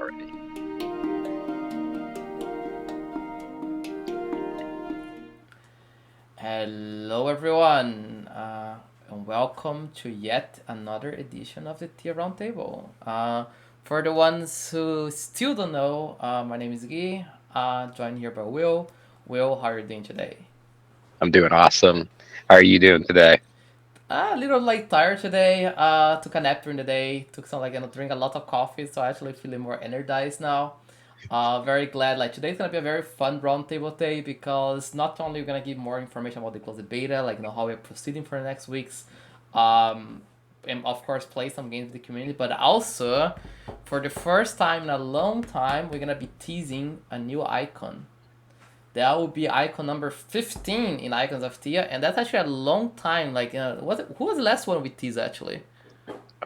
already. Hello, everyone, and welcome to yet another edition of the Theia Roundtable. For the ones who still don't know, my name is Guy, joined here by Will. Will, how are you doing today? I'm doing awesome. How are you doing today? A little like tired today. Took a nap during the day. Took some drink a lot of coffee, so actually feeling more energized now. Very glad. Like today's gonna be a very fun roundtable day because not only we're gonna give more information about the closed beta, how we're proceeding for the next weeks, um, and of course play some games with the community, but also for the first time in a long time we're gonna be teasing a new icon. That will be icon number 15 in Icons of Theia, and that's actually a long time. Who was the last one we teased actually?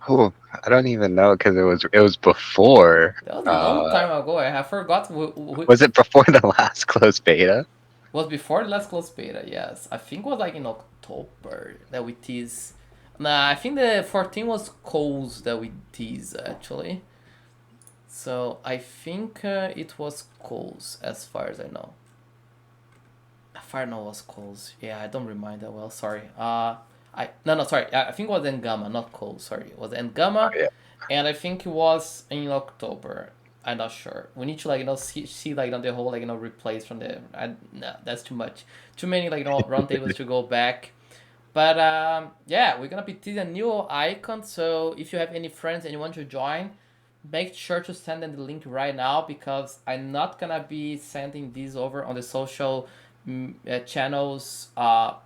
Oh, I don't even know because it was before. That was a long time ago. I have forgot Was it before the last closed beta? was before the last closed beta. Yes, I think it was like in October that we teased. Nah, I think the 14 was Coles that we teased actually. So I think it was Coles as far as I know. Fire no was Coles. Yeah, I don't remind that well. Sorry. I no no sorry. I think it was Ngama, not Coles. Sorry, it was Oh Ngama, yeah. and I think it was in October. I'm not sure. We need to see the whole replays from the. No, that's too much. Too many roundtables to go back. But yeah, we're gonna be teasing a new icon. So if you have any friends and you want to join, make sure to send them the link right now because I'm not gonna be sending these over on the social channels. I'm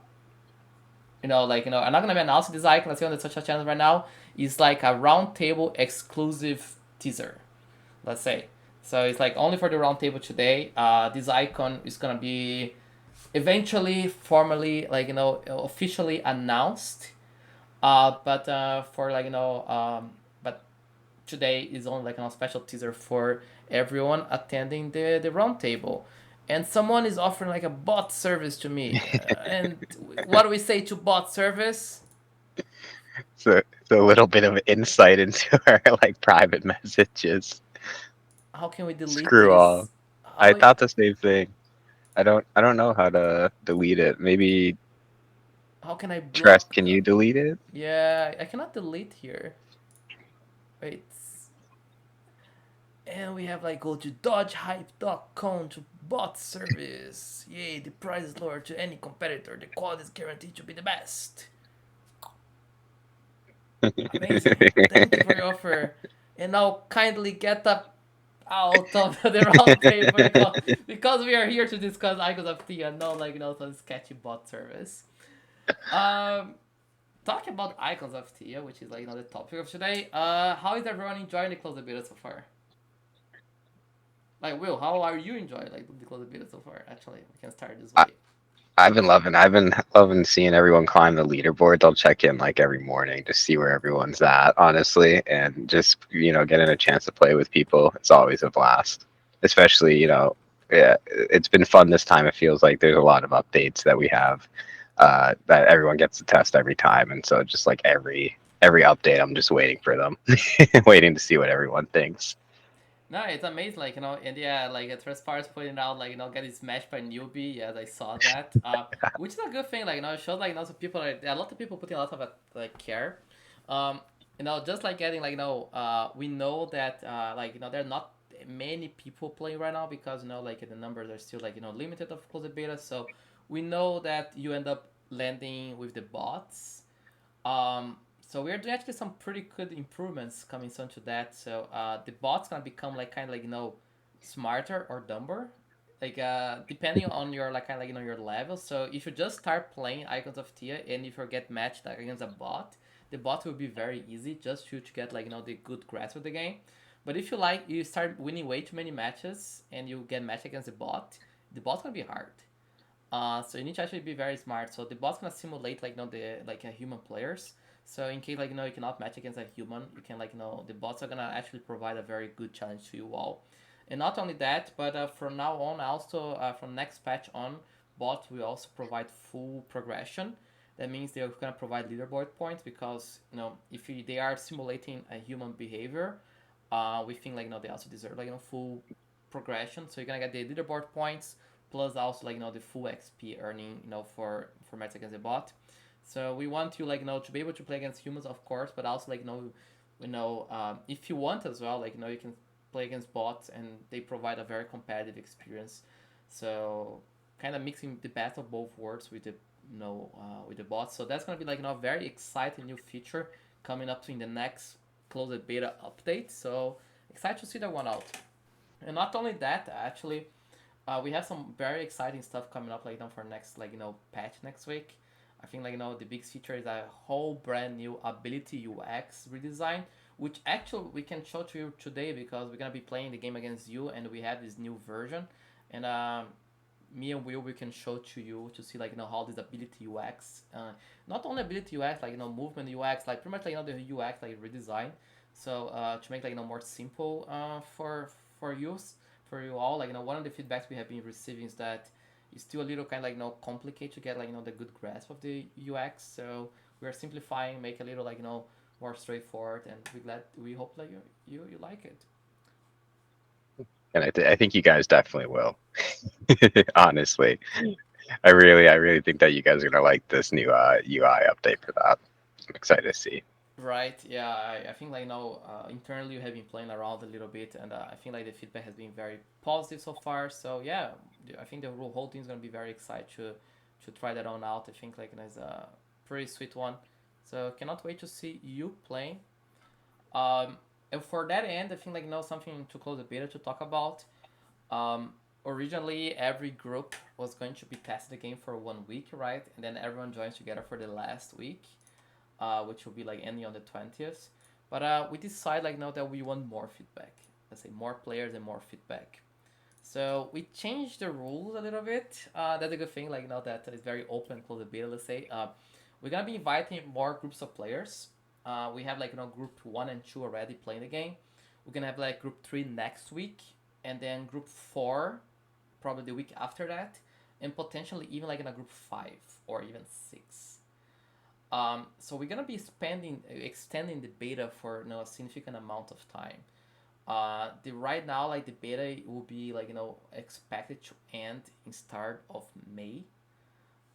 not gonna be announcing this icon. Let's see on the social channels right now. It's like a roundtable exclusive teaser. Let's say. So it's like only for the roundtable today. This icon is gonna be eventually formally officially announced but today is only a special teaser for everyone attending the roundtable. And someone is offering like a bot service to me. And what do we say to bot service? So a little bit of insight into our like private messages. How can we delete Screw all. this? I How thought the same thing. I don't know how to delete it. Maybe how can I Trust, block? can you delete it? Yeah, I cannot delete here. Wait. And we have go to dodgehype.com to bot service. Yay, the price is lower to any competitor. The quality is guaranteed to be the best. Amazing. Thank you for your offer. And now kindly get up out of the round table because we are here to discuss Icons of Theia, not some sketchy bot service. Um Talking about Icons of Theia, which is the topic of today. How is everyone enjoying the closed beta so far? Like Will, how are you enjoying the closed beta so far? Actually, we can start this I, way. I've been loving seeing everyone climb the leaderboard. I'll check in like every morning to see where everyone's at, honestly, and just getting a chance to play with people. It's always a blast, especially yeah, it's been fun this time. It feels like there's a lot of updates that we have that everyone gets to test every time, and so just like every update, I'm just waiting for them, waiting to see what everyone thinks. No, it's amazing, and yeah, Transpires putting out, getting smashed by newbie. Yes, I saw that. Which is a good thing. It shows some people are a lot of people putting a lot of care. Um, just getting we know that there are not many people playing right now because the numbers are still limited of closed beta. So we know that you end up landing with the bots. So we're doing actually some pretty good improvements coming soon to that. So the bot's gonna become kind of smarter or dumber, depending on your your level. So if you just start playing Icons of Tia and if you get matched against a bot, the bot will be very easy just to get the good grasp of the game. But if you start winning way too many matches and you get matched against the bot's gonna be hard. So you need to actually be very smart. So the bot's gonna simulate the human players. So in case you cannot match against a human, you can the bots are gonna actually provide a very good challenge to you all. And not only that, but from now on, also from next patch on, bots will also provide full progression. That means they're gonna provide leaderboard points because if they are simulating a human behavior, We think like they also deserve like full progression. So you're gonna get the leaderboard points plus also like the full XP earning for match against the bot. So we want you like to be able to play against humans, of course, but also like if you want as well, like you can play against bots and they provide a very competitive experience. So kind of mixing the best of both worlds with the with the bots. So that's gonna be like a very exciting new feature coming up in the next closed beta update. So excited to see that one out. And not only that, actually, we have some very exciting stuff coming up like for next patch next week. I think the big feature is a whole brand new ability UX redesign, which actually we can show to you today because we're gonna be playing the game against you and we have this new version. And me and Will we can show to you to see like how this ability UX, not only ability UX like movement UX like pretty much like the UX like redesign. So to make like more simple for use for you all. Like one of the feedbacks we have been receiving is that it's still a little kind of like complicated to get like the good grasp of the UX. So we are simplifying, make a little like more straightforward, and we hope like you like it. And I think you guys definitely will. Honestly, I really think that you guys are gonna like this new UI update for that. I'm excited to see. Right. Yeah. I think like internally we have been playing around a little bit, and I think like the feedback has been very positive so far. So yeah, I think the whole team is gonna be very excited to try that on out. I think like it's a pretty sweet one. So cannot wait to see you playing. And for that end, I think like something to close the beta to talk about. Um, Originally every group was going to be testing the game for 1 week, right? And then everyone joins together for the last week, which will be like ending on the 20th. But we decided like now that we want more feedback. Let's say more players and more feedback. So we changed the rules a little bit. That's a good thing. Like now that it's very open, closed beta. Let's say we're gonna be inviting more groups of players. We have like group 1 and 2 already playing the game. We're gonna have like group 3 next week, and then group 4 probably the week after that, and potentially even like in a group 5 or even 6. So we're gonna be extending the beta for a significant amount of time. The right now like the beta will be like expected to end in start of May.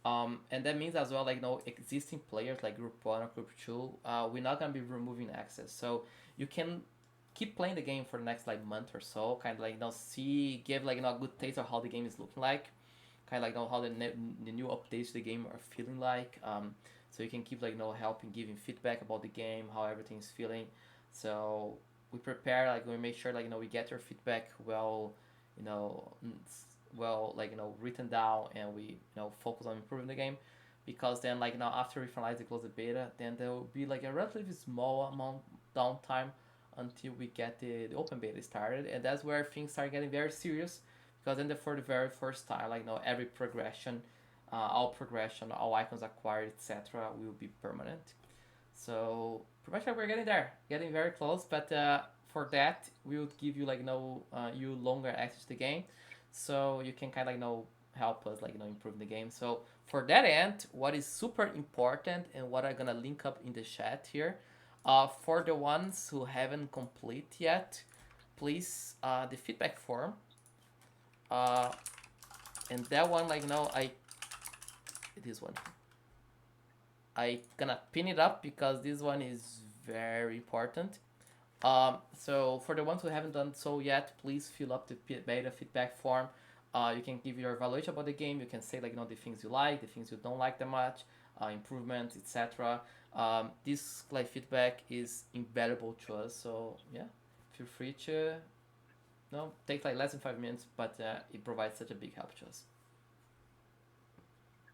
And that means as well like existing players like group 1 or group 2, we're not gonna be removing access. So you can keep playing the game for the next like month or so, kind of like see give like a good taste of how the game is looking like, kind of like how the new updates to the game are feeling like. So you can keep like helping giving feedback about the game, how everything's feeling. So we prepare like we make sure like we get your feedback well, you know well like written down, and we focus on improving the game, because then like after we finalize the closed beta, then there will be like a relatively small amount downtime until we get the open beta started, and that's where things start getting very serious, because then for the very first time like every progression, all icons acquired, etc., will be permanent. So pretty much like we're getting there, getting very close. But for that, we would give you like you longer access to the game, so you can kind of help us like improve the game. So for that end, what is super important and what I'm gonna link up in the chat here, for the ones who haven't complete yet, please the feedback form, uh, and that one like I this one I gonna pin it up because this one is very important. So for the ones who haven't done so yet, please fill up the beta feedback form. You can give your evaluation about the game. You can say like the things you like, the things you don't like that much, improvements, etc. This like feedback is invaluable to us. So yeah, feel free to take like less than 5 minutes, but it provides such a big help to us.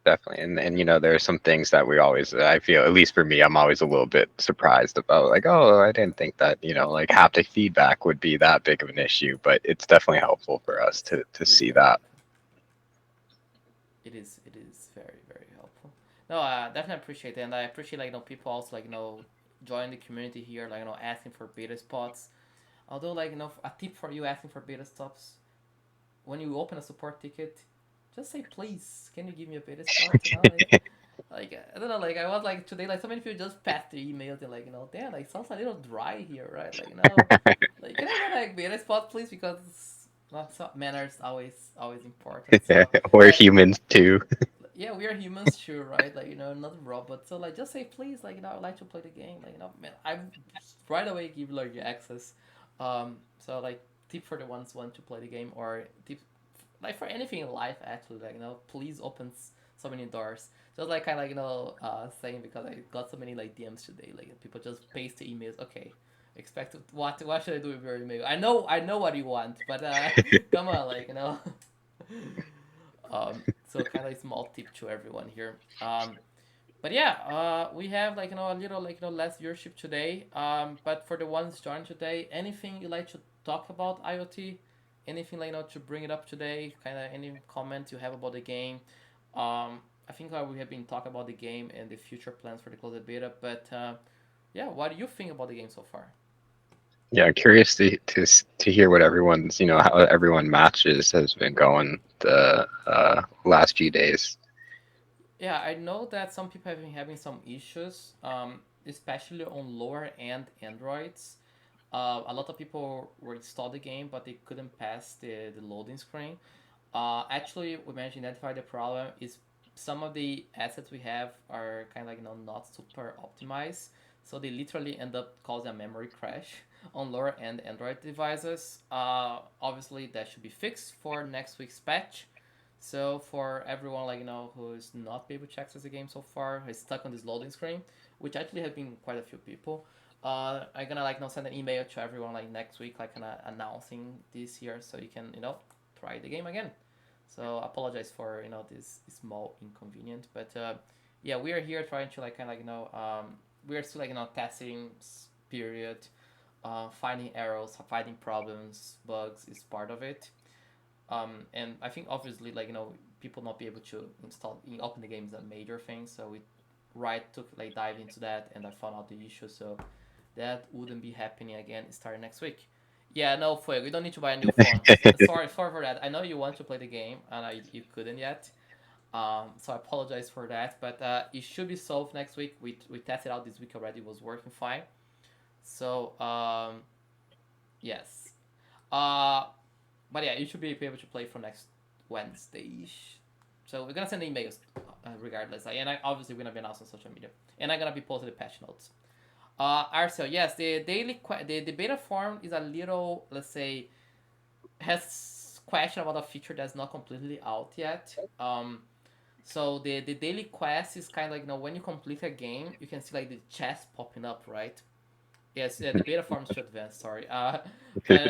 Definitely. And there are some things that we always, I feel, at least for me, I'm always a little bit surprised about, like, oh, I didn't think that, like haptic feedback would be that big of an issue, but it's definitely helpful for us to It is see very that. helpful. It is very very helpful. No, definitely appreciate it, and I appreciate like people also like join the community here, like asking for beta spots. Although like a tip for you asking for beta stops, when you open a support ticket, just say please, can you give me a beta spot? Like I don't know, like I was like today, like so many people just passed their emails and like damn, like sounds a little dry here, right? Like like can I get like better spot please because well, so manners always important. Yeah, So we're yeah, humans too. yeah, we are humans too, right? Like not robots. So like just say please, like I'd like to play the game. Like man, I right away give like you access. So like tip for the ones who want to play the game or tip like for anything in life actually like please opens so many doors just like kind of like saying because I got so many like DMs today like people just paste the emails okay expect what should I do with your email I know what you want but come on like so kind of a small tip to everyone here but yeah we have like a little like less viewership today but for the ones joined today anything you like to talk about IoT anything like to bring it up today kind of any comment you have about the game I think we have been talking about the game and the future plans for the closed beta but yeah what do you think about the game so far Yeah, curious to hear what everyone's, how everyone matches has been going the last few days. yeah I know that some people have been having some issues especially on lower end androids a lot of people were installed the game but they couldn't pass the loading screen actually we managed to identify the problem is some of the assets we have are kind of like not super optimized so they literally end up causing a memory crash on lower end android devices obviously that should be fixed for next week's patch so for everyone like who's not be able to access the game so far, is stuck on this loading screen, which actually have been quite a few people. I'm gonna like now send an email to everyone like next week, like kind of announcing this here, so you can try the game again. So apologize for this small inconvenience, but yeah, we are here trying to like kind of like we are still like testing period, finding errors, finding problems, bugs is part of it. And I think obviously like people not be able to install open the game is a major thing. So we right took like dive into that and I found out the issue. So that wouldn't be happening again starting next week. Yeah, no, Fuego, you don't need to buy a new phone. Sorry for that. I know you want to play the game and you couldn't yet. So I apologize for that, but it should be solved next week. We tested out this week already; it was working fine. So yes, uh, but yeah, you should be able to play for next Wednesday. So we're gonna send emails regardless. And obviously we're gonna be announcing on social media, and I'm gonna be posting the patch notes. Arcel, yes, the the beta form is a little, let's say, has question about a feature that's not completely out yet. So the daily quest is kind of like when you complete a game, you can see like the chest popping up, right? Yes, the beta form is too advanced. Sorry. But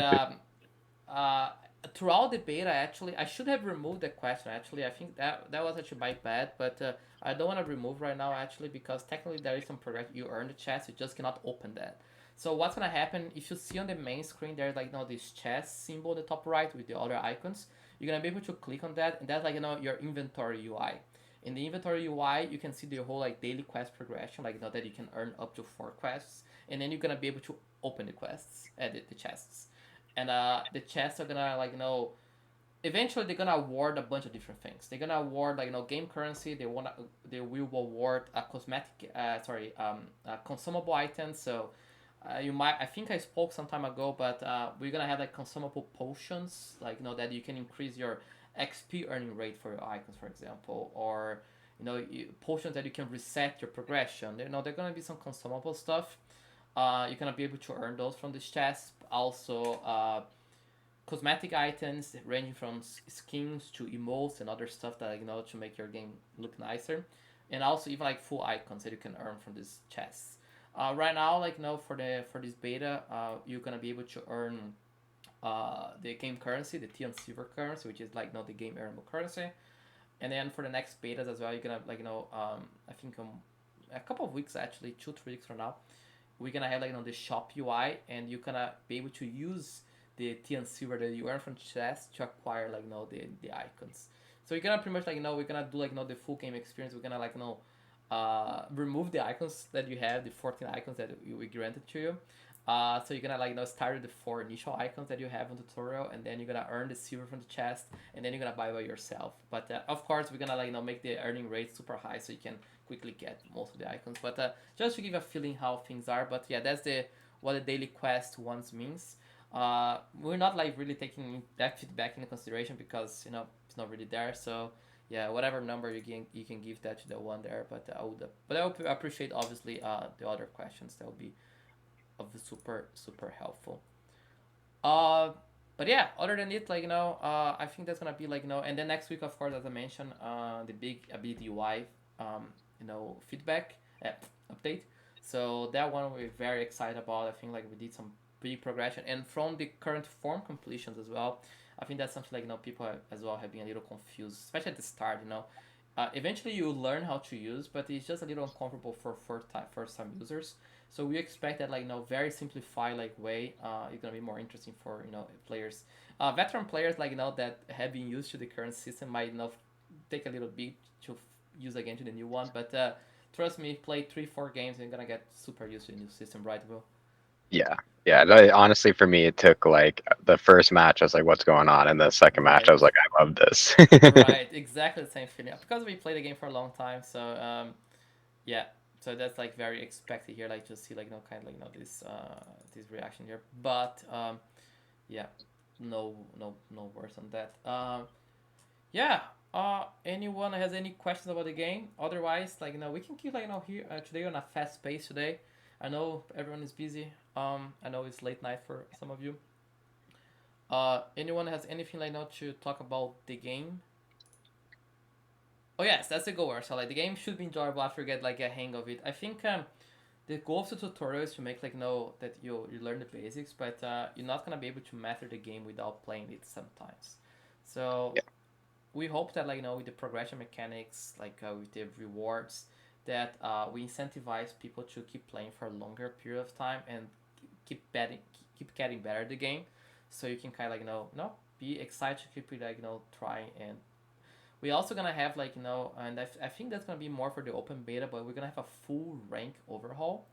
uh, throughout the beta, actually, I should have removed the question. Actually, I think that was actually my bad, but I don't want to remove right now actually because technically there is some progress. You earn the chest, you just cannot open that. So what's gonna happen if you see on the main screen there's like this chest symbol on the top right with the other icons? You're gonna be able to click on that, and that's like your inventory UI. In the inventory UI, you can see the whole like daily quest progression, like that you can earn up to 4 quests, and then you're gonna be able to open the quests, the chests and the chests are gonna like eventually they're gonna award a bunch of different things. They're gonna award like game currency. They will award a cosmetic consumable items. So you might I think I spoke some time ago, but we're gonna have like consumable potions like that you can increase your XP earning rate for your icons, for example, or potions that you can reset your progression. They're gonna be some consumable stuff. You're gonna be able to earn those from this chest. Also, cosmetic items ranging from skins to emotes and other stuff that to make your game look nicer, and also even like full icons that you can earn from these chests. Right now, like for this beta, you're gonna be able to earn the game currency, the T and silver currency, which is like the game earnable currency. And then for the next betas as well, you're gonna like I think a couple of weeks actually, 2 3 weeks from now, we're gonna have like the shop UI, and you're gonna be able to use the T and silver that you earn from chest to acquire like the icons. So you're gonna pretty much like we're gonna do like the full game experience. We're gonna like remove the icons that you have, the 14 icons that we granted to you. So you're gonna like start with the 4 initial icons that you have in the tutorial, and then you're gonna earn the silver from the chest, and then you're gonna buy by yourself. But of course, we're gonna like make the earning rate super high, so you can quickly get most of the icons. But just to give a feeling how things are. But yeah, that's the what the daily quest once means. We're not like really taking that feedback into consideration because it's not really there. So yeah, whatever number you can give that to the one there. I would appreciate obviously the other questions. That would be of the super helpful. Uh, but yeah, other than it, I think that's gonna be and then next week, of course, as I mentioned, the big ability UI, feedback update. So that one we're very excited about. I think like we did some big progression, and from the current form completions as well. I think that's something people as well have been a little confused, especially at the start. Eventually you learn how to use, but it's just a little uncomfortable for first time users. So we expect that very simplified way it's gonna be more interesting for players, veteran players that have been used to the current system might take a little bit to use again to the new one. But trust me, play 3-4 games and you're gonna get super used to the new system, right, Will? Yeah. Yeah. Honestly, for me, it took like the first match, I was like, what's going on? And the second match, I Right, was like, I love this. right, exactly the same feeling because we played the game for a long time. So yeah, so that's very expected here, to see kind of this reaction here. But yeah, no worse on that. Yeah. Anyone has any questions about the game? Otherwise, we can keep here today on a fast pace today. I know everyone is busy. I know it's late night for some of you. Anyone has anything now to talk about the game? Oh yes, that's the goal. So the game should be enjoyable after you get a hang of it. I think the goal of the tutorial is to make know that you learn the basics, but you're not gonna be able to master the game without playing it sometimes. So Yeah. we hope that with the progression mechanics, with the rewards, that we incentivize people to keep playing for a longer period of time and keep getting better at the game, so you can kind of be excited to keep trying. And we also gonna have and I think that's gonna be more for the open beta, but we're gonna have a full rank overhaul.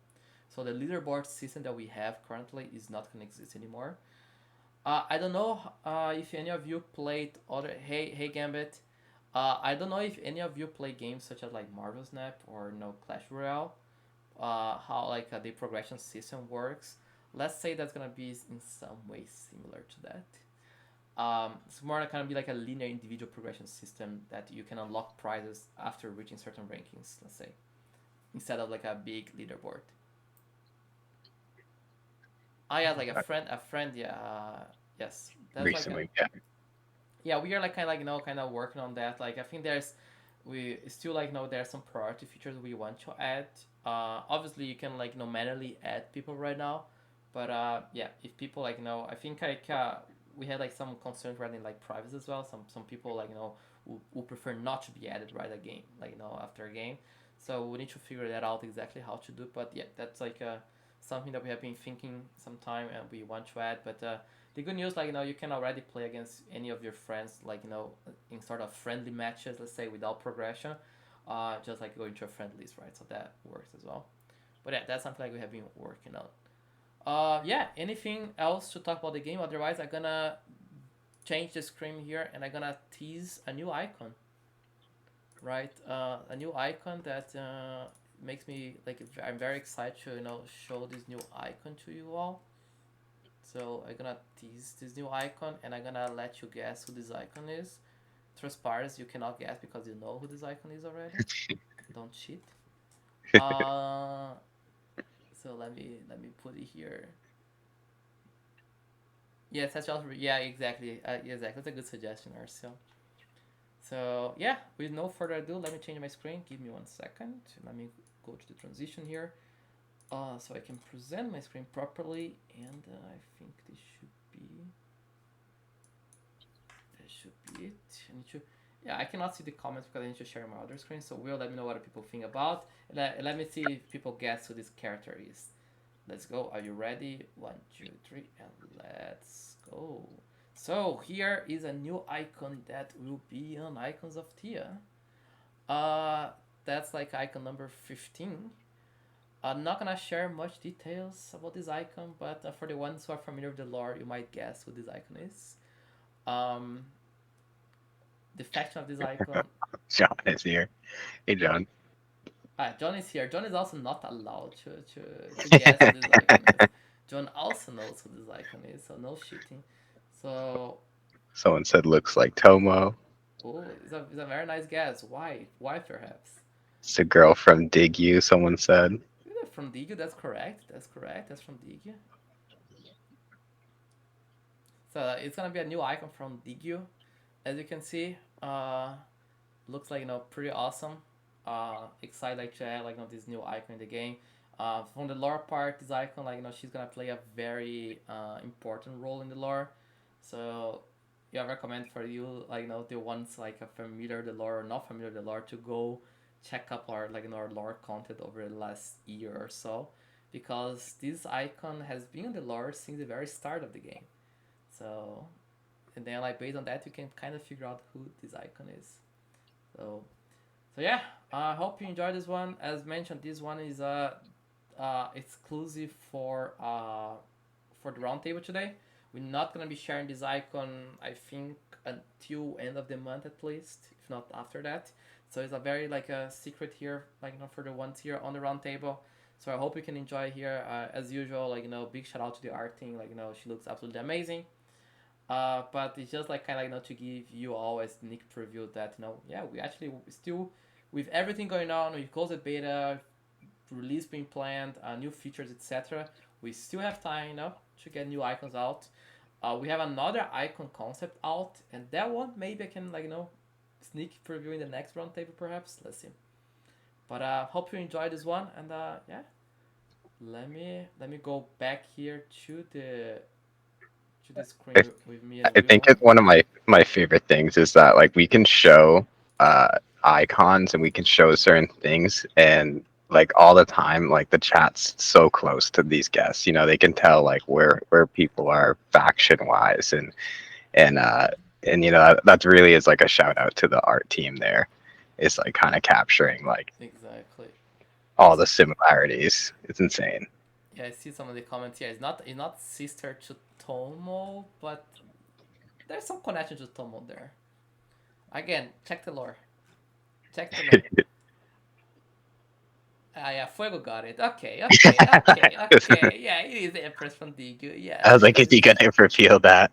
So the leaderboard system that we have currently is not gonna exist anymore. I don't know if any of you played other. Hey Gambit. I don't know if any of you play games such as Marvel Snap or Clash Royale. How the progression system works. Let's say that's gonna be in some way similar to that. It's more kind of be like a linear individual progression system that you can unlock prizes after reaching certain rankings. Let's say instead of a big leaderboard. Yeah, like a friend. Yeah, yes, that's Recently. Yeah. yeah, we are kind of kind of working on that. I think we still there are some priority features we want to add. Obviously you can manually add people right now, but yeah, if people I think we had some concerns regarding privacy as well. Some people who prefer not to be added right a game after a game. So we need to figure that out exactly how to do. But yeah, that's something that we have been thinking some time and we want to add. But the good news, you can already play against any of your friends, in sort of friendly matches, let's say, without progression, just going to a friend list, right? So that works as well. But yeah, that's something we have been working on. Yeah. Anything else to talk about the game? Otherwise, I'm gonna change the screen here and I'm gonna tease a new icon, right? A new icon that makes me I'm very excited to show this new icon to you all. So I'm gonna tease this new icon and I'm gonna let you guess who this icon is. Transparent, you cannot guess because you know who this icon is already. Don't cheat. Uh, so let me put it here. Yes, that's also yeah, exactly. Exactly. That's a good suggestion, Marcel. So yeah, with no further ado, let me change my screen. Give me 1 second. Let me go to the transition here. So I can present my screen properly, and I think this should be it. I need to. Yeah, I cannot see the comments because I need to share my other screen. So will let me know what people think about. Let me see if people guess who this character is. Let's go. Are you ready? 1, 2, 3, and let's go. So here is a new icon that will be on Icons of Theia. Uh, that's icon number 15. I'm not gonna share much details about this icon, but for the ones who are familiar with the lore, you might guess who this icon is. Um, the faction of this icon. John is here. Hey, John. John is here. John is also not allowed to guess who this icon is. John also knows who this icon is, so no cheating. So, Someone said looks like Tomo. oh, it's a very nice guess. Why? Why perhaps? It's a girl from Dig You, someone said. Yeah, from Digyu, that's correct. That's correct. That's from Digyu. So it's gonna be a new icon from Digyu, as you can see. Looks like pretty awesome. Excited like to add this new icon in the game. From the lore part, this icon she's gonna play a very important role in the lore. So yeah, I recommend for you the ones like familiar the lore or not familiar the lore to go check up our our lore content over the last year or so, because this icon has been in the lore since the very start of the game. So and then based on that you can kind of figure out who this icon is. So yeah, I hope you enjoyed this one. As mentioned, this one is exclusive for the roundtable today. We're not gonna be sharing this icon, I think, until end of the month at least, if not after that. So it's a very a secret here, for the ones here on the roundtable. So I hope you can enjoy here. As usual, big shout out to the art team. She looks absolutely amazing. But it's just kind of to give you all a sneak preview that yeah, we actually still, with everything going on, with closed beta, release being planned, new features, etc. We still have time, to get new icons out. We have another icon concept out, and that one maybe I can sneak preview in the next roundtable perhaps. Let's see. But hope you enjoyed this one, and yeah, let me go back here to the I, screen with me and I think Will. one of my favorite things is that like we can show icons and we can show certain things and like all the time like the chat's so close to these guests. They can tell like where people are faction wise and and that really is like a shout out to the art team there. It's like kind of capturing like Exactly. all Yes. the similarities. It's insane. Yeah, I see some of the comments here. It's not sister to Tomo, but there's some connection to Tomo there. Again, check the lore. Check the lore. Ah, yeah, Fuego got it. Okay, okay, okay, okay. Yeah, it is the Empress from Digu. I Yes, was it like, is he is. gonna reveal that?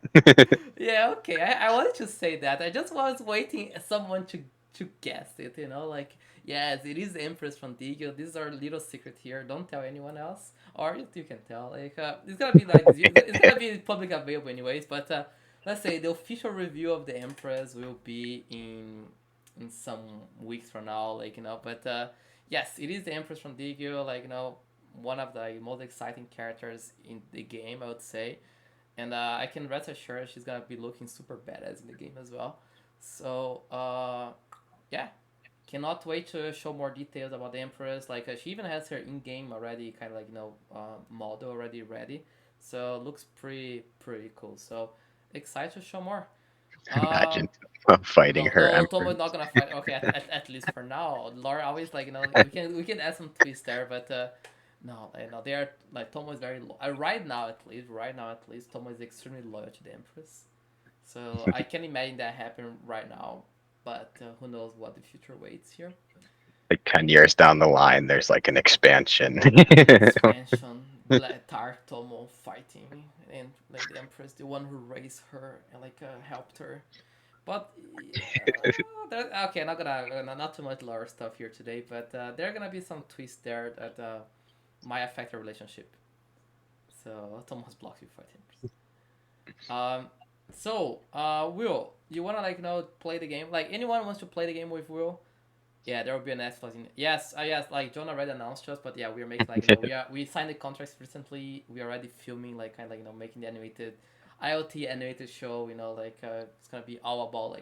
Yeah, okay. I wanted to say that. I just was waiting someone to guess it. Yes, it is the Empress from Digu. This is our little secret here. Don't tell anyone else, or you can tell. It's gonna be it's gonna be public available anyways. But let's say the official review of the Empress will be in some weeks from now. But yes, it is the Empress from Digu. One of the most exciting characters in the game, I would say, and I can rest assured she's gonna be looking super badass in the game as well. So yeah, cannot wait to show more details about the Empress. She even has her in-game already, kind of model already ready. So looks pretty cool. So excited to show more. Uh, Imagine fighting no, her no, emperor. Tomo is not gonna fight. Okay, at least for now. Laura always we can add some twist there, but no, they are Tomo is very right now at least Tomo is extremely loyal to the Empress. So I can imagine that happen right now, but who knows what the future waits here. Like 10 years down the line, there's like an expansion. Expansion, Dark Tomo fighting, and the Empress, the one who raised her and helped her. But yeah, okay, not gonna not too much lore stuff here today, but there are gonna be some twists there that might affect the relationship. So Thomas blocks you for him. So Will, you wanna play the game? Like anyone wants to play the game with Will? Yeah, there will be an Xbox in. Yes, yes. Like John already announced us, but yeah, we are making we signed the contracts recently. We are already filming kind of making the animated IoT animated show. It's gonna be all about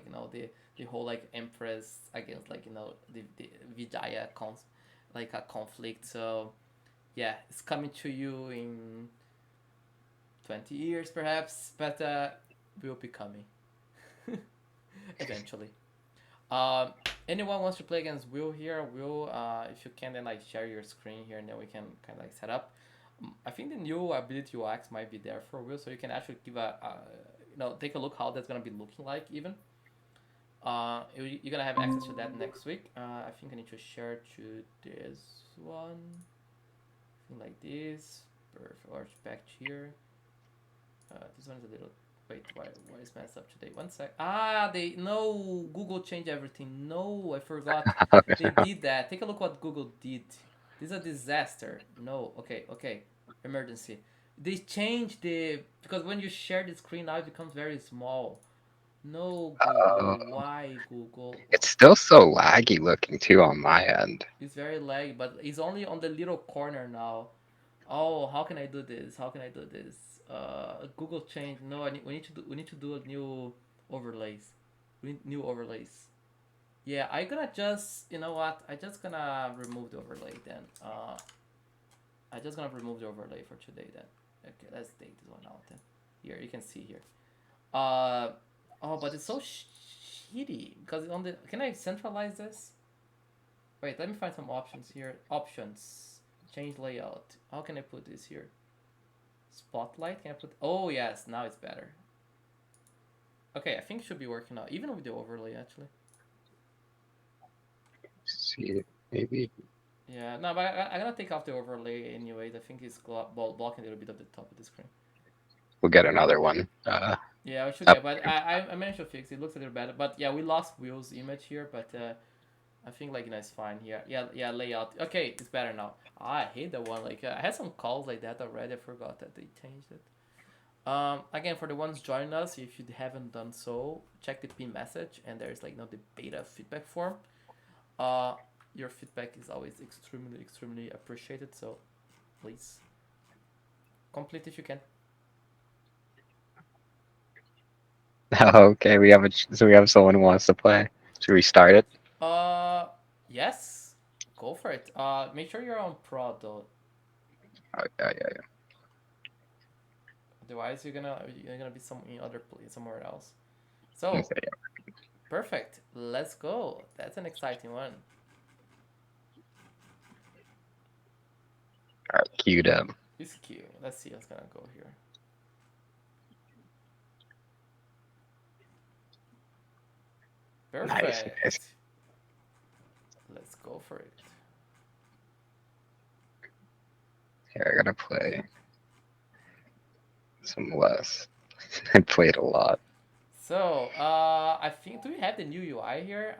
the whole Empress against the Vijaya a conflict. So yeah, it's coming to you in 20 years perhaps, but will be coming eventually. Um, Anyone wants to play against Will here? Will, if you can, then share your screen here, and then we can kind of set up. I think the new ability UX might be there for Will, so you can actually give take a look how that's gonna be looking like even. You're gonna have access to that next week. I think I need to share to this one. Something like this. Perfect. Or back here. This one is a little. Wait, why is messed up today? One sec. They no Google changed everything. No, I forgot. They did that. Take a look what Google did. This is a disaster. No. Okay. Emergency. They changed the because when you share the screen now it becomes very small. No Oh, Google. Why Google? it's still so laggy looking too on my end. It's very laggy, but it's only on the little corner now. Oh, how can I do this? How can I do this? Google change. No, we need to do a new overlays. We need new overlays. Yeah, I gonna just you know what? I just gonna remove the overlay then. I just gonna remove the overlay for today then. Okay, let's take this one out then. Here you can see here. Uh oh, but it's so shitty because it's on the. Can I centralize this? Wait, let me find some options here. Options. Change layout. How can I put this here? Spotlight. Can I put? Oh yes, now it's better. Okay, I think it should be working now, even with the overlay actually. See, maybe Yeah, no, but I'm gonna take off the overlay anyways. I think it's blocking a little bit of the top of the screen. we'll get another one. Yeah, we should Up. get, but I managed to fix it. It looks a little better, but yeah, we lost Will's image here, but I think like it's fine here. Yeah, layout. Okay, it's better now. I hate that one. Like I had some calls like that already. I forgot that they changed it. Again, for the ones joining us, if you haven't done so, check the pin message, and there's like the beta feedback form. Uh, your feedback is always extremely appreciated. So please complete if you can. Okay, so we have someone who wants to play. Should we start it? Uh, yes, go for it. Make sure you're on pro though. Oh, yeah. Otherwise, you're gonna be some in other place somewhere else. So Okay, perfect. Let's go. That's an exciting one. all right, queued up. It's cute. Let's see what's gonna go here. Nice. Perfect. Let's go for it. Here, I gotta play some less. I played a lot. So, I think do we have the new UI here?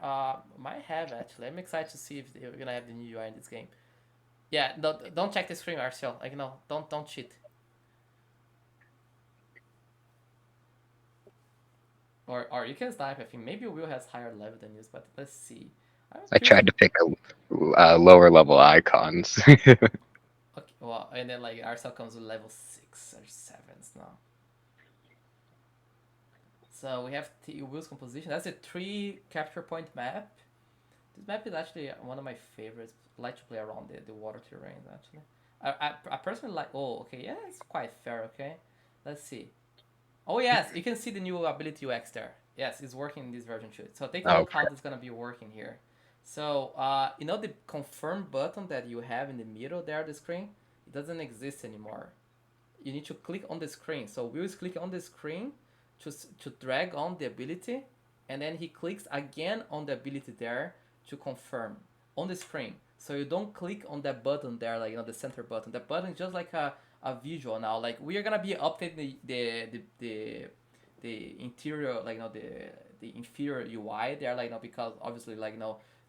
Might have actually. I'm excited to see if we're gonna have the new UI in this game. Yeah, no, don't check the screen, Marcel. Like no, don't cheat. Or you can snipe. I think maybe Will has higher level than you, but let's see. I'm I curious. tried to pick lower level icons. Okay, well, and then like Arcel comes with level 6 or 7s now. So we have Will's composition. That's a 3 capture point map. This map is actually one of my favorites. I like to play around the water terrain actually. I personally like. Oh, okay, yeah, it's quite fair. Okay, let's see. Oh yes, you can see the new ability UX there. Yes, it's working in this version too. So take a look Okay. how this is gonna be working here. So the confirm button that you have in the middle there of the screen, it doesn't exist anymore. You need to click on the screen. So Will is clicking on the screen to drag on the ability, and then he clicks again on the ability there to confirm on the screen. So you don't click on that button there, like the center button. That button is just like a visual now. Like we are gonna be updating the interior, like the inferior UI there, like because obviously like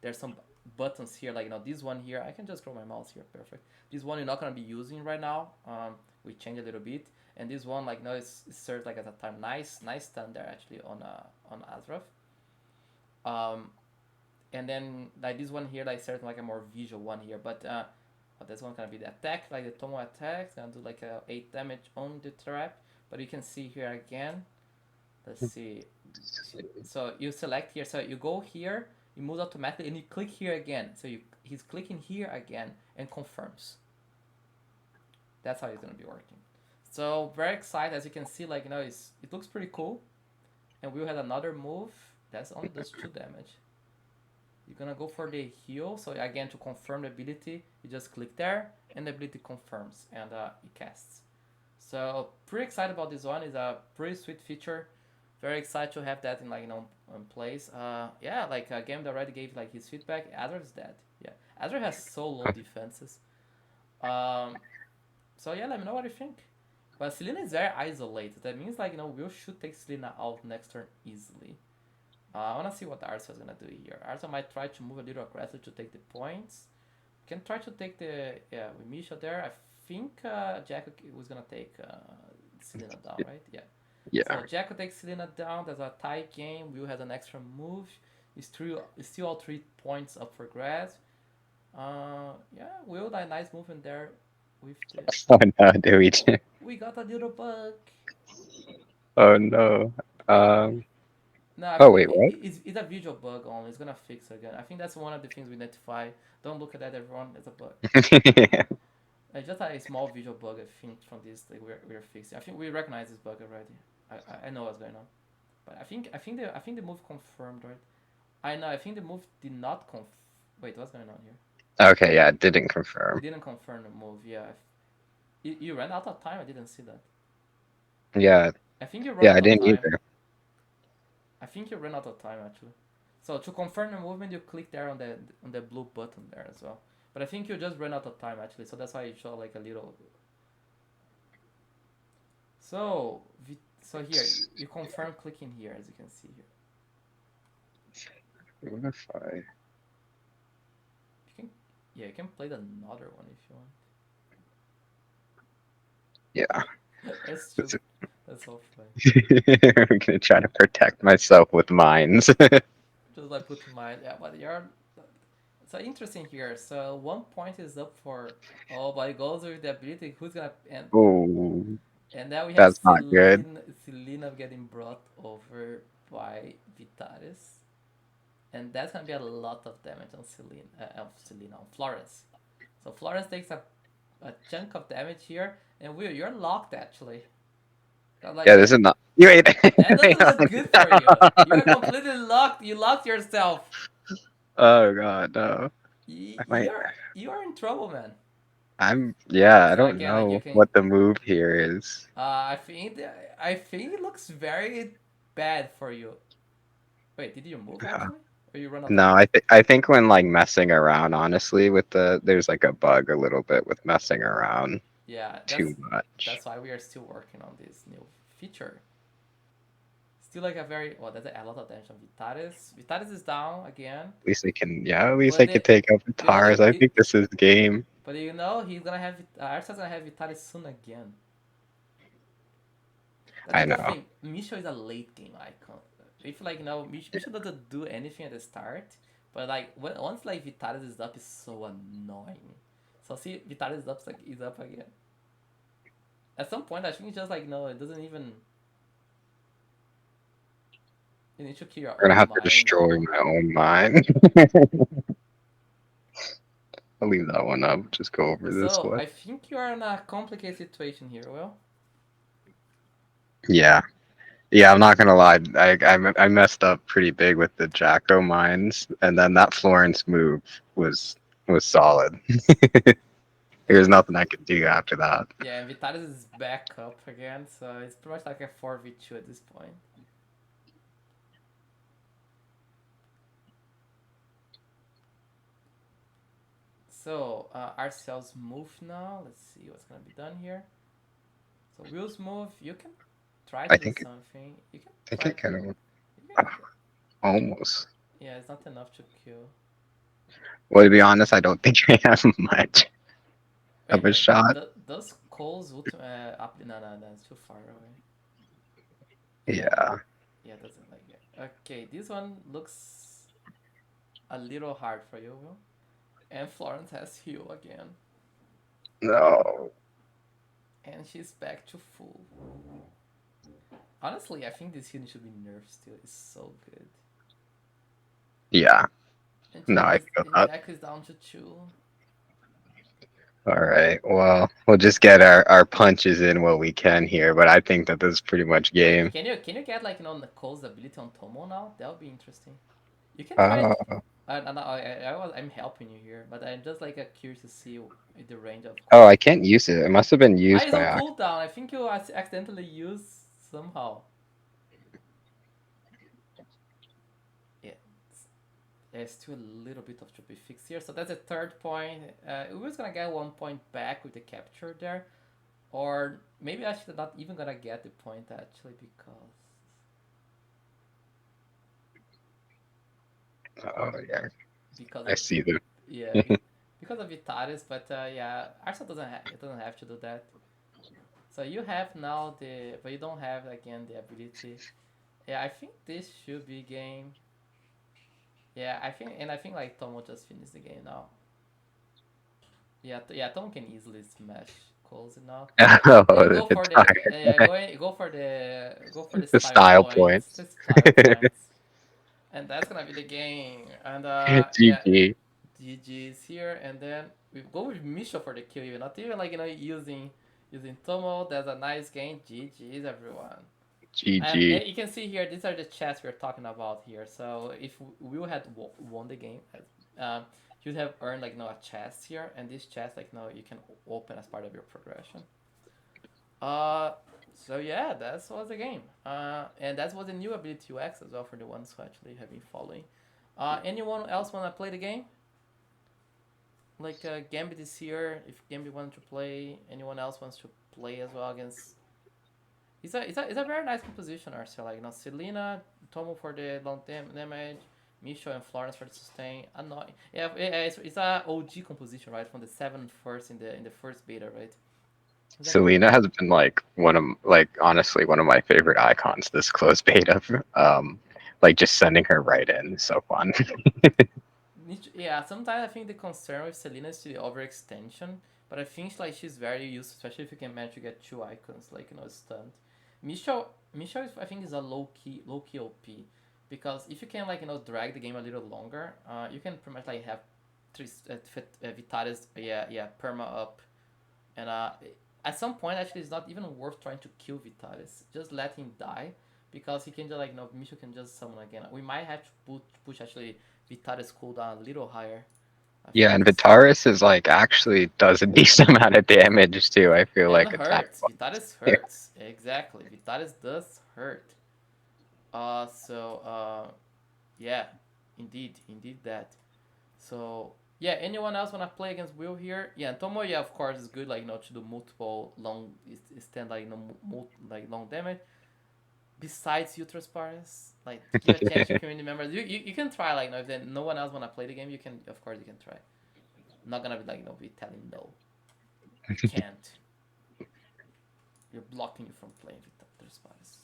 there's some buttons here, like this one here. I can just scroll my mouse here, perfect. This one you're not gonna be using right now. We changed a little bit, and this one like it serves like as a time. Nice stun there actually on Azrath. Um, and then like this one here like serves like a more visual one here, but this one gonna be the attack, like the Tomo attack. It's gonna do like a 8 damage on the trap. But you can see here again. Let's see. So you select here. So you go here. You move automatically, and you click here again. So he's clicking here again and confirms. That's how it's gonna be working. So very excited, as you can see, like it looks pretty cool. And we'll have another move that's only does 2 damage. You're gonna go for the heal. So again, to confirm the ability, you just click there, and the ability confirms, and it casts. So pretty excited about this one. It's a pretty sweet feature. Very excited to have that in in place. Yeah, like a game that already gave like his feedback. Azra is dead. Yeah, Azra has so low defenses. Um, so yeah, let me know what you think. But Selena is very isolated. That means like Will should take Selena out next turn easily. I wanna see what Arsa is gonna do here. Arsa might try to move a little aggressive to take the points. Can try to take the with Misha there. I think Jack was gonna take Selena down, right? Yeah. Yeah. So Jack will take Selena down. There's a tie game. Will has an extra move. It's still all 3 points up for grabs. Yeah, Will a nice movement there with the. Oh no, do we? We got a little bug. Oh no. Wait, Um. no, I Oh think wait, what? it's a visual bug only. It's gonna fix it again. I think that's one of the things we identify. Don't look at that, everyone. It's a bug. Yeah. It's just a small visual bug, I think, from this like we're fixing. I think we recognize this bug already. I know what's going on, but I think the move confirmed, right? I know. I think the move did not Wait, what's going on here? Okay, yeah, it didn't It confirm. didn't confirm the move. Yeah, you ran out of time. I didn't see that. Yeah, I think you ran yeah, I out of didn't time. either. I think you ran out of time actually. So to confirm the movement, you click there on the blue button there as well. But I think you just ran out of time actually, so that's why you show like a little. So so here you confirm clicking here as you can see here. What if I? You can you can play another one if you Yeah, want. That's true. that's That's so funny. I'm gonna try to protect myself with mines. Just like put in mind, yeah, but you're so interesting here. So 1 point is up for but it goes with the ability who's gonna Oh, and now we have that's not good. Selena getting brought over by Vitalis. And that's gonna be a lot of damage on Selena on Florence. So Florence takes a chunk of damage here, and you're locked actually. Yeah, Like this is not. You wait. that Hang doesn't look on. good for you. No, You're completely locked. You locked yourself. oh god, no. I might. You're in trouble, man. Yeah, I So don't again, like you know can. what the move here is. I think it looks very bad for you. Wait, did you move Uh, actually, or you run out of No, time? I think when like messing around, honestly, with there's like a bug a little bit with messing around Yeah, too much. that's why we are still working on this new feature. Still like a very well. That's a lot of damage on Vitalis. Vitalis is down again, At least I can, yeah, at least but I could take out the tars. I think this is game. but he's gonna have Arsa's gonna have Vitalis soon again. That's a I good know. thing. Misha is a late game icon. If like Misha doesn't do anything at the start, but like once like Vitalis is up, it's so annoying. So see, Vitalis is up, like is up again. At some point, I think it's just like no, it doesn't even. You need to kill your I'm gonna own have to mind destroy now. my own mind. I'll leave that one up. Just go over this So one. I think you are in a complicated situation here. Well, Yeah. Yeah, I'm not gonna lie. I messed up pretty big with the Jacko mines, and then that Florence move was was solid. There's nothing I could do after that. yeah, and Vitalis is back up again, so it's pretty much like a 4v2 at this point. So Arcel's move now. Let's see what's gonna be done here. So Will's move. You can try I to do think something. You can I think try. I kind of You can, almost. yeah, it's not enough to kill. Well, to be honest, I don't think I have much of Wait, a shot. does Cole's up? No, no, no, it's too far away. Yeah, Yeah. yeah, doesn't like it. Okay, this one looks a little hard for you, Will. And Florence has heal again, No. and she's back to full. Honestly, I think this healing should be nerfed still. It's so good. Yeah. No, I feel And that. Jack is down to 2. All right. Well, we'll just get our punches in while we can here, but I think that this is pretty much Wait, game. can you get like Nicole's ability on Tomo now? That would be interesting. You can try. Uh, I'm helping you here, but I'm just like curious to see the range of oh, Cole. I can't use it. It must have been Ah, used it's by on accident. cooldown. I think you accidentally used somehow. There's still a little bit of to be fixed here. So that's a third point. We was gonna get 1 point back with the capture there, or maybe actually not even gonna get the point actually Oh yeah, because I of see them. yeah because of Vitalis. But yeah, Arsenal doesn't have to do that. So you have now but you don't have again the ability. Yeah, I think this should be game. Yeah, I think like Tomo just finished the game now. Yeah, yeah, Tomo can easily smash close it now. Oh, Yeah, go the for the tire, go for the the style style points, points. the style points, and that's gonna be the game. And yeah, GG. GG's here, and then we go with Misha for the kill. Even not even like using Tomo. That's a nice game. GG's everyone. And GG. you can see here, these are the chats we're talking about here. So if we had won the game, you'd have earned like a chest here, and this chest like you can open as part of your progression. Uh, so yeah, that was the game. And that was a new ability UX as well for the ones who actually have been following. Anyone else wanna play the game? Like Gambit is here. If Gambit wanted to play, anyone else wants to play as well against. It's a very nice composition, Arcel. Like Selena, Tomo for the long damage, Misho and Florence for the sustain. Annoying. Yeah, it's a OG composition, right? From the seventh first in the first beta, right? Is that correct? Selena has been like honestly one of my favorite icons this close beta. Like just sending her right in is so fun. Yeah, sometimes I think the concern with Selena is the overextension, but I think like she's very useful, especially if you can manage to get two icons like stunned. Michelle is, I think is a low key OP because if you can like drag the game a little longer, you can pretty much like have three Vitalis perma up, and at some point actually it's not even worth trying to kill Vitalis. Just let him die because he can just like Misha can just summon again. We might have to push actually Vitalis cooldown a little higher. I Yeah, think and this Vitaris is like actually does a decent amount of damage too. I feel and like attack. hurts. Vitalis hurts exactly. Vitalis does hurt. Yeah, indeed that. So yeah, anyone else wanna play against Will here? Yeah, and Tomo, yeah, of course, is good. Like to do multiple long stand like like long damage. Besides Uterus Paris, like give a chance to community members. You can try like if then no one else wanna play the game, you can of course you can try. I'm not gonna be like be telling no. You can't. You're blocking you from playing with Uterus Paris.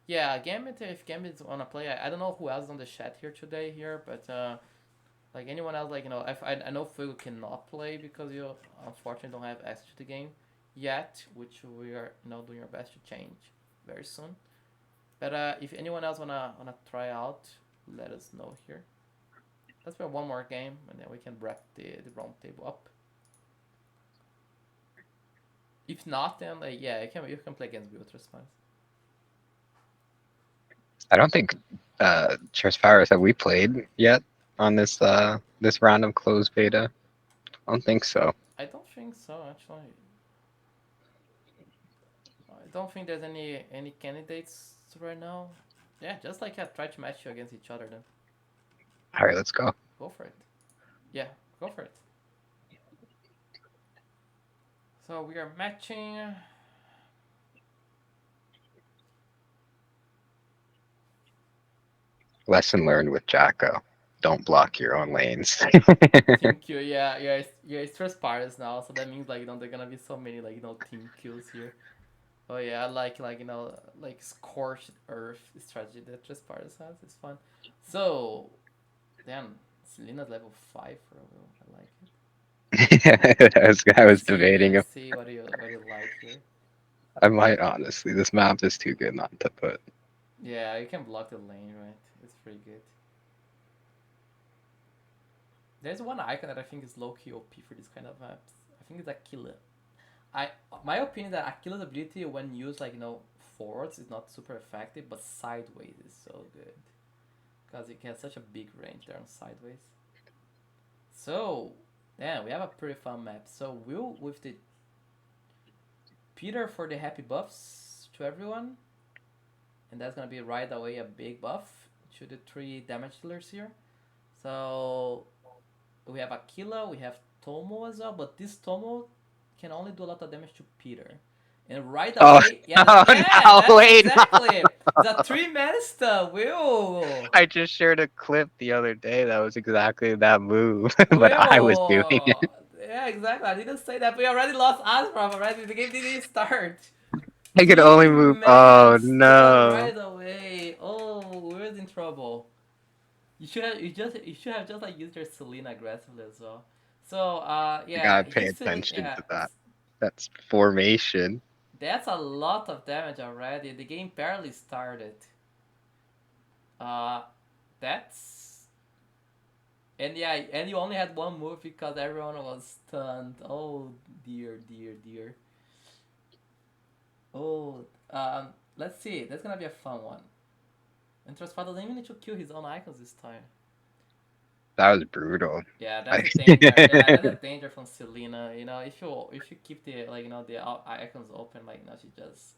Yeah, Gambit. If Gambit wanna play, I don't know who else is on the chat here today here, but like anyone else, like if I know Fuego cannot play because you unfortunately don't have access to the game yet, which we are doing our best to change very soon. But if anyone else wanna try out, let us know here. Let's play one more game and then we can wrap the round table up. If not, then yeah, you can play against Beatrice. I don't think Transparis have we played yet on this round of closed beta. I don't think so. I don't think so actually. I don't think there's any candidates right now. Yeah, just like try to match you against each other then. All right, let's go. Go for it. Yeah, go for it. So we are matching. Lesson learned with Jacko. Don't block your own lanes. Team kill, yeah, it's first parties now, so that means like there gonna be so many like team kills here. Oh yeah, I like like scorched earth strategy that just parties has. It's fun. So, damn, Selena's level 5 for a while. I like it. I was debating Let's if see what you like here. I might honestly. This map is too good not to put. Yeah, you can block the lane, right? It's pretty good. There's one icon that I think is low key OP for this kind of maps. I think it's Aquila. I My opinion is that Aquila's ability when used like forwards is not super effective, but sideways is so good because it has such a big range there on sideways. So, yeah, we have a pretty fun map. So Will with the Peter for the happy buffs to everyone, and that's gonna be right away a big buff to the three damage dealers here. So we have Aquila, we have Tomo as well, but this Tomo can only do a lot of damage to Peter. And right Oh, away, yeah, oh yeah, no, that's wait, no. exactly the three mana stuff. Will, I just shared a clip the other day that was exactly that move, but I was doing it. yeah, exactly. I didn't say that. We already lost Asbrock already. The game didn't start. I could only Three move. mana Oh stun no. right away. Oh, we're in trouble. You should have just like used your Selena aggressively as well. So You yeah, gotta pay his Selena, attention yeah, to that. That's formation. that's a lot of damage already. The game barely started. Uh, that's and yeah, and you only had one move because everyone was stunned. Oh dear, dear, dear. Oh, let's see. That's gonna be a fun one. And Trustpilot doesn't even need to kill his own icons this time. That was brutal. Yeah, that's I, a danger. Yeah, that's a danger from Selena. You know, if you keep the like the icons open, like she just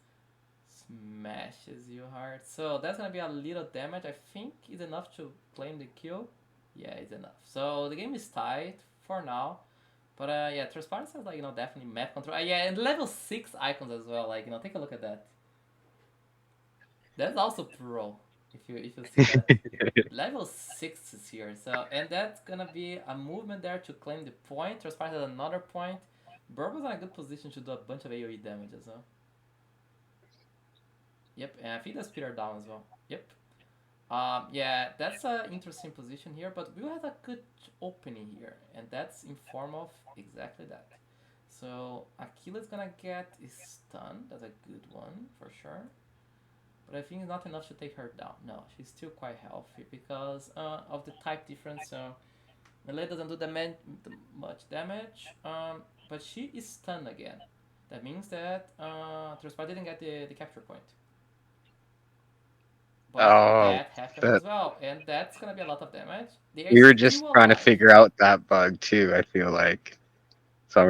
smashes you hard. So that's gonna be a little damage. I think is enough to claim the kill. Yeah, it's enough. So the game is tight for now. But yeah, Transparency has like definitely map control. Yeah, and level 6 icons as well. Like take a look at that. That's also pro. If you see that. Level 6 is here. So and that's gonna be a movement there to claim the point. Transparency has another point. Burbo's in a good position to do a bunch of AoE damage as well. Yep, and I think that's Peter down as well. Yep. Yeah, that's an interesting position here, but Will has a good opening here, and that's in form of exactly that. So Akila's gonna get a stun. That's a good one for sure. But I think it's not enough to take her down. No, she's still quite healthy because of the type difference. So Melee doesn't do much damage, but she is stunned again. That means that Trespy didn't get the capture point. But oh, that happened that as well, and that's gonna be a lot of damage. They are we were just still trying to alive. figure out that bug too. I feel like so. I'm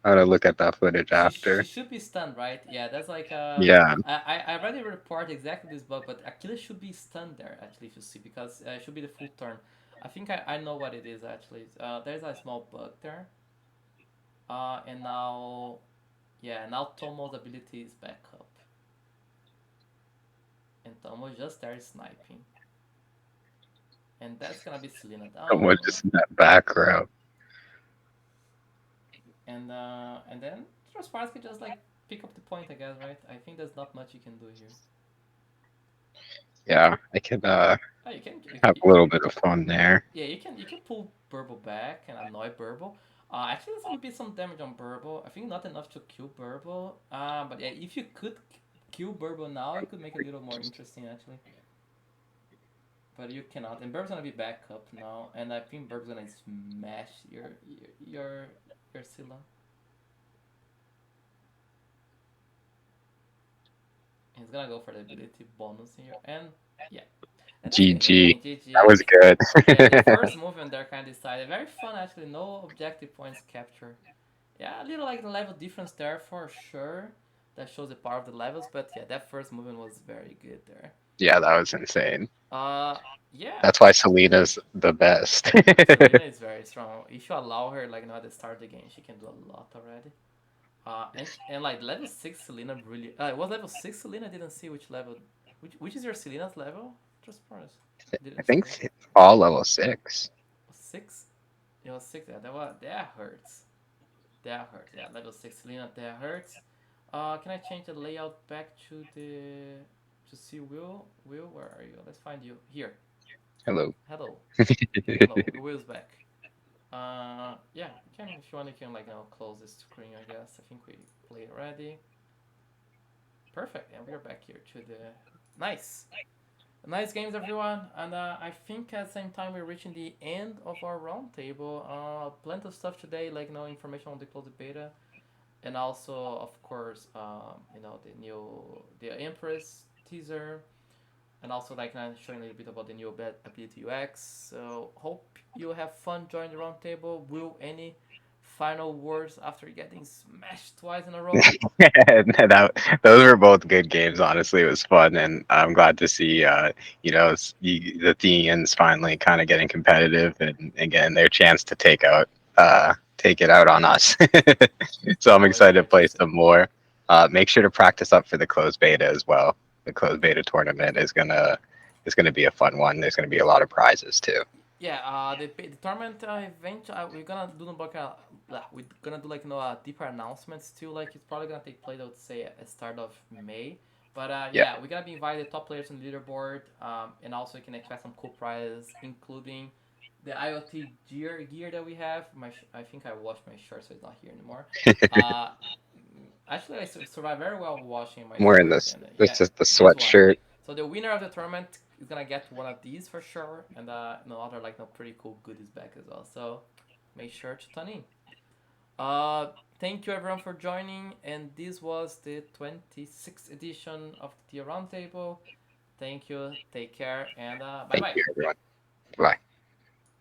gonna look at that footage She after. should be stunned, right? Yeah, that's like Yeah. I already report exactly this bug, but Achilles should be stunned there actually if you see because it should be the full turn. I think I know what it is actually. There's a small bug there. And now yeah, now Tomo's ability is back up, and Tomo just there sniping, and that's gonna be Selena Someone down, just in that back row. and then Trasparsky can just like pick up the point, I guess, right? I think there's not much you can do here. Yeah, I can Oh, you can have a little bit of fun there. yeah, you can pull Burble back and annoy Burble. Actually, there's gonna be some damage on Burble. I think not enough to kill Burble. But yeah, if you could kill Burble now, it could make it a little more interesting actually. But you cannot. And Burb's gonna be back up now, and I think Burb's gonna smash your your Scylla. He's gonna go for the ability bonus here, and yeah, and that's the GG. game. That GG. was good. Yeah, the first movement there kind of decided. Very fun actually. No objective points captured. Yeah, a little like the level difference there for sure. That shows the power of the levels, but yeah, that first movement was very good there. Yeah, that was insane. Uh, yeah, That's why Selena's the best. Selena is very strong. If you allow her like at the start of the game, she can do a lot already. And like level 6 Selena really. It was level 6 Selena. I didn't see which level. Which is your Selena's level? Just for us. I Didn't think see. it's all level 6. 6. It was 6. Yeah, that hurts. That hurts. Yeah, level 6 Selena. That hurts. Can I change the layout back to the to see Will? Will, where are you? Let's find you here. Hello. Hello. Hello. Will's back. Yeah, you can if you want, you can like now close this screen. I guess I think we played already. Perfect, and we're back here to the nice, nice games, everyone. And I think at the same time we're reaching the end of our roundtable. Plenty of stuff today, like information on the closed beta, and also of course, the Empress teaser, and also like showing a little bit about the new ability UX. So hope you have fun joining the roundtable. Will any final words after getting smashed twice in a row? Those were both good games. Honestly, it was fun, and I'm glad to see the Theians finally kind of getting competitive and getting their chance to take it out on us. So I'm That was excited very to play interesting. some more. Make sure to practice up for the closed beta as well. The closed beta tournament is gonna be a fun one. There's gonna be a lot of prizes too. Yeah, the tournament event we're gonna do like we're gonna do like deeper announcements too. Like it's probably gonna take place, I would say, at the start of May. But Yeah. yeah, we're gonna be invited top players on the leaderboard, and also you can expect some cool prizes, including the IoT gear that we have. I think I washed my shirt, so it's not here anymore. Uh, Actually, I survived very well washing my I'm wearing shirt, this. and This yeah, is the this one. sweatshirt. So the winner of the tournament is gonna get one of these for sure, and other like no pretty cool goodies back as well. So make sure to tune in. Uh, Thank you everyone for joining, and this was the 26th edition of the Theia Roundtable. Thank you, take care, and bye Thank bye. you, everyone. Bye.